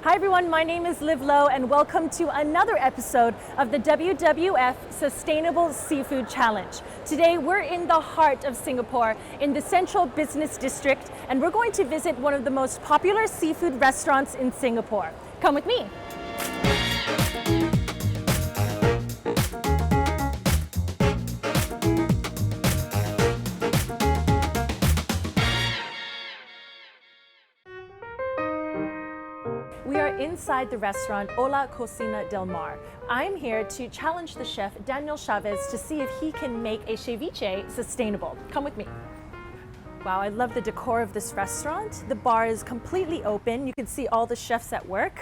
Hi everyone, my name is Liv Lo and welcome to another episode of the WWF Sustainable Seafood Challenge. Today we're in the heart of Singapore in the Central Business District and we're going to visit one of the most popular seafood restaurants in Singapore. Come with me. We are inside the restaurant Ola Cocina Del Mar. I'm here to challenge the chef Daniel Chavez to see if he can make a ceviche sustainable. Come with me. Wow, I love the decor of this restaurant. The bar is completely open. You can see all the chefs at work.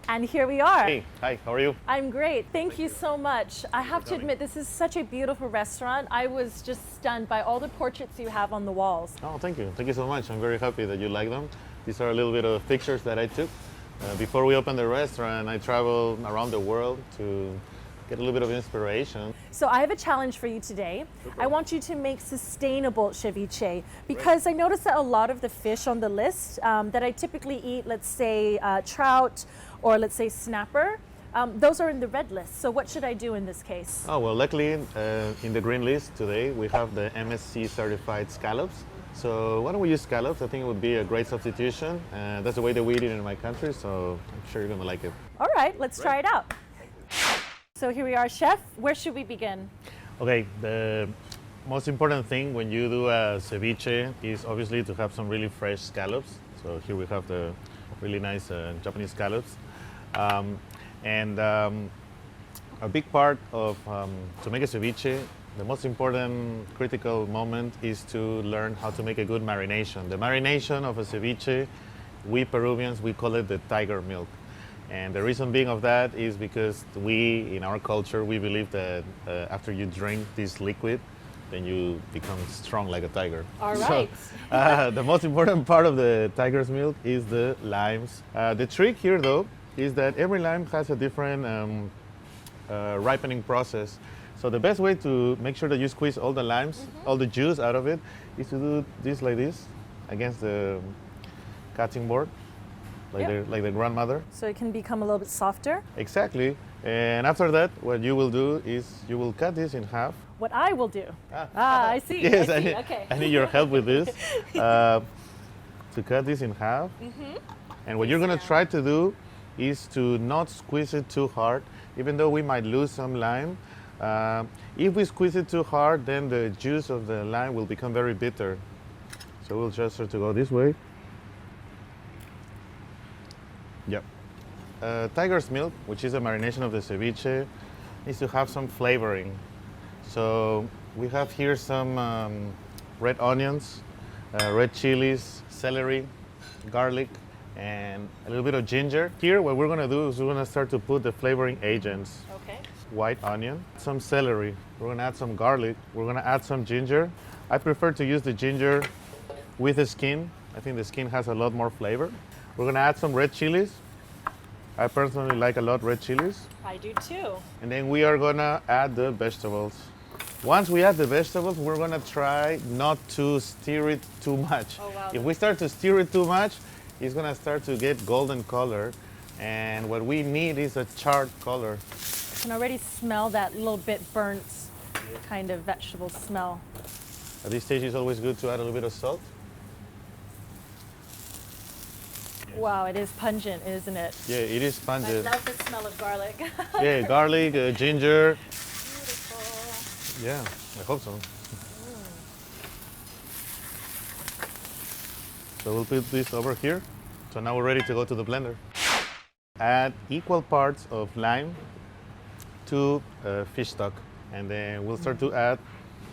And here we are. Hey, hi, how are you? I'm great. Thank you so much. I have to admit, this is such a beautiful restaurant. I was just stunned by all the portraits you have on the walls. Oh, thank you. Thank you so much. I'm very happy that you like them. These are a little bit of pictures that I took. Before we opened the restaurant, I traveled around the world to get a little bit of inspiration. So I have a challenge for you today. I want you to make sustainable ceviche because I noticed that a lot of the fish on the list that I typically eat, let's say trout or let's say snapper, those are in the red list. So what should I do in this case? Oh, well, luckily in the green list today, we have the MSC certified scallops. So why don't we use scallops? I think it would be a great substitution. That's the way that we eat it in my country, so I'm sure you're gonna like it. All right, let's try it out. So here we are, chef. Where should we begin? Okay, the most important thing when you do a ceviche is obviously to have some really fresh scallops. So here we have the really nice Japanese scallops. A big part of, to make a ceviche, the most important critical moment is to learn how to make a good marination. The marination of a ceviche, we Peruvians, we call it the tiger milk. And the reason being of that is because we, in our culture, we believe that after you drink this liquid, then you become strong like a tiger. All right. So, the most important part of the tiger's milk is the limes. The trick here, though, is that every lime has a different ripening process. So the best way to make sure that you squeeze all the limes, all the juice out of it, is to do this like this against the cutting board, like the grandmother. So it can become a little bit softer? Exactly. And after that, what you will do is you will cut this in half. What I will do? I see. Yes, I see. Okay. I need your help with this. To cut this in half. And what you're going to try to do is to not squeeze it too hard, even though we might lose some lime. If we squeeze it too hard, then the juice of the lime will become very bitter. So we'll just start to go this way. Yep. Tiger's milk, which is a marination of the ceviche, needs to have some flavoring. So we have here some red onions, red chilies, celery, garlic, and a little bit of ginger. Here, what we're gonna do is we're gonna start to put the flavoring agents. Okay. White onion, some celery, we're gonna add some garlic, we're gonna add some ginger. I prefer to use the ginger with the skin. I think the skin has a lot more flavor. We're gonna add some red chilies. I personally like a lot red chilies. I do too. And then we are gonna add the vegetables. Once we add the vegetables, we're gonna try not to stir it too much. Oh, wow. If we start to stir it too much, it's gonna start to get golden color. And what we need is a charred color. I can already smell that little bit burnt kind of vegetable smell. At this stage, it's always good to add a little bit of salt. Wow, it is pungent, isn't it? Yeah, it is pungent. I love the smell of garlic. Yeah, garlic, ginger. Beautiful. Yeah, I hope so. So we'll put this over here. So now we're ready to go to the blender. Add equal parts of lime to fish stock. And then we'll start to add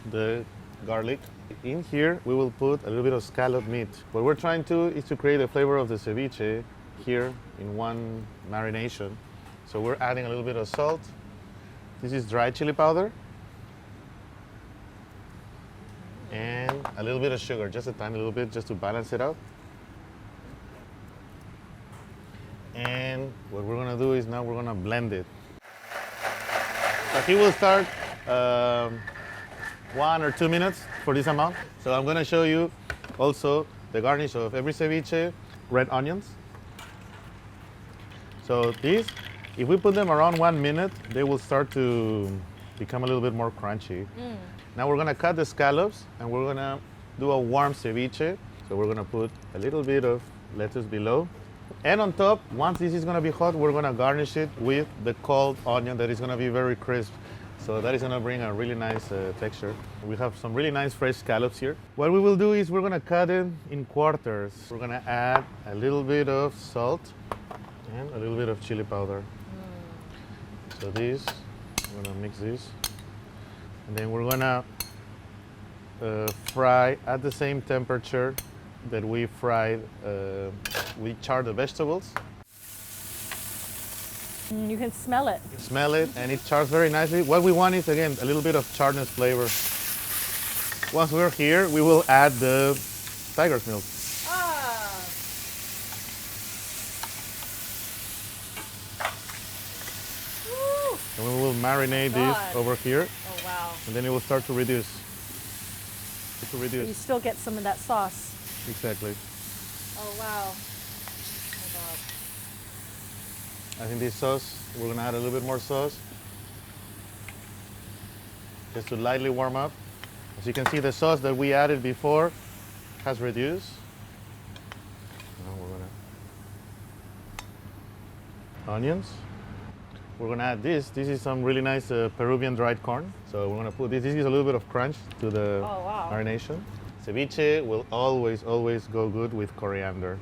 the garlic. In here, we will put a little bit of scallop meat. What we're trying to is to create the flavor of the ceviche here in one marination. So we're adding a little bit of salt. This is dry chili powder. And a little bit of sugar, just a tiny little bit, just to balance it out. And what we're gonna do is now we're gonna blend it. So he will start 1 or 2 minutes for this amount. So I'm gonna show you also the garnish of every ceviche, red onions. So these, if we put them around 1 minute, they will start to become a little bit more crunchy. Now we're gonna cut the scallops and we're gonna do a warm ceviche. So we're gonna put a little bit of lettuce below. And on top, once this is gonna be hot, we're gonna garnish it with the cold onion that is gonna be very crisp. So that is gonna bring a really nice texture. We have some really nice fresh scallops here. What we will do is we're gonna cut it in quarters. We're gonna add a little bit of salt and a little bit of chili powder. So this, we're gonna mix this. And then we're gonna fry at the same temperature that we fried, we charred the vegetables. You can smell it. Smell it, and it chars very nicely. What we want is, again, a little bit of charredness flavor. Once we're here, we will add the tiger's milk. And we will marinate this over here. Oh, wow. And then it will start to reduce. You still get some of that sauce. Exactly. Oh, wow. I think this sauce, we're gonna add a little bit more sauce. Just to lightly warm up. As you can see, the sauce that we added before has reduced. Now we're gonna... Onions. We're gonna add this. This is some really nice Peruvian dried corn. So we're gonna put this. This gives a little bit of crunch to the marination. Ceviche will always, always go good with coriander.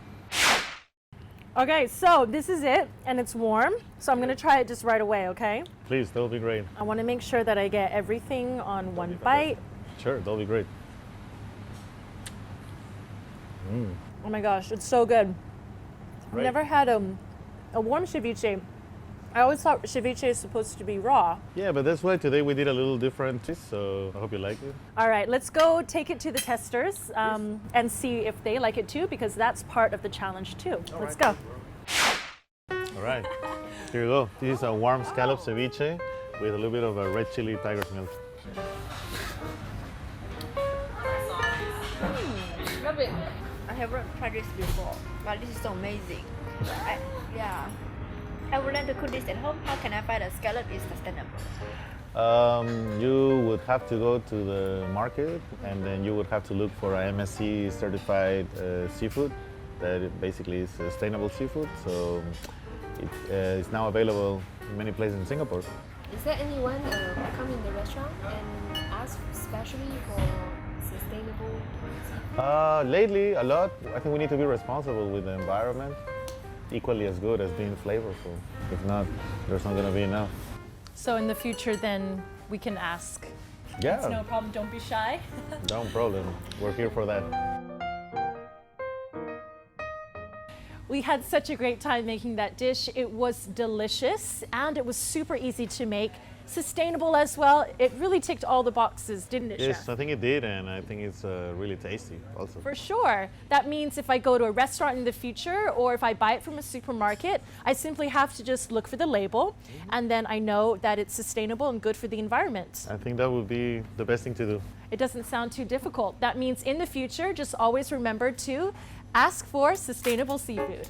Okay, so this is it, and it's warm. So I'm gonna try it just right away, okay? Please, that'll be great. I wanna make sure that I get everything on one bite. Sure, that'll be great. Oh my gosh, it's so good. I've Right. never had a warm ceviche. I always thought ceviche is supposed to be raw. Yeah, but that's why today we did a little different twist, so I hope you like it. All right, let's go take it to the testers and see if they like it too, because that's part of the challenge too. Let's go. All right, here you go. This is a warm scallop ceviche with a little bit of a red chili tiger's milk. Love it. I haven't tried this before, but this is so amazing. Yeah. I would like to cook this at home. How can I find a scallop is sustainable? You would have to go to the market and then you would have to look for a MSC certified seafood that basically is sustainable seafood. So it is now available in many places in Singapore. Is there anyone who come in the restaurant and ask specially for sustainable seafood? Lately, a lot. I think we need to be responsible with the environment, equally as good as being flavorful. If not, there's not going to be enough. So in the future, then we can ask. Yeah. It's no problem. Don't be shy. No problem. We're here for that. We had such a great time making that dish. It was delicious and it was super easy to make. Sustainable as well. It really ticked all the boxes, didn't it, Yes, Chef? I think it did, and I think it's really tasty also. For sure. That means if I go to a restaurant in the future or if I buy it from a supermarket, I simply have to just look for the label and then I know that it's sustainable and good for the environment. I think that would be the best thing to do. It doesn't sound too difficult. That means in the future, just always remember to ask for sustainable seafood.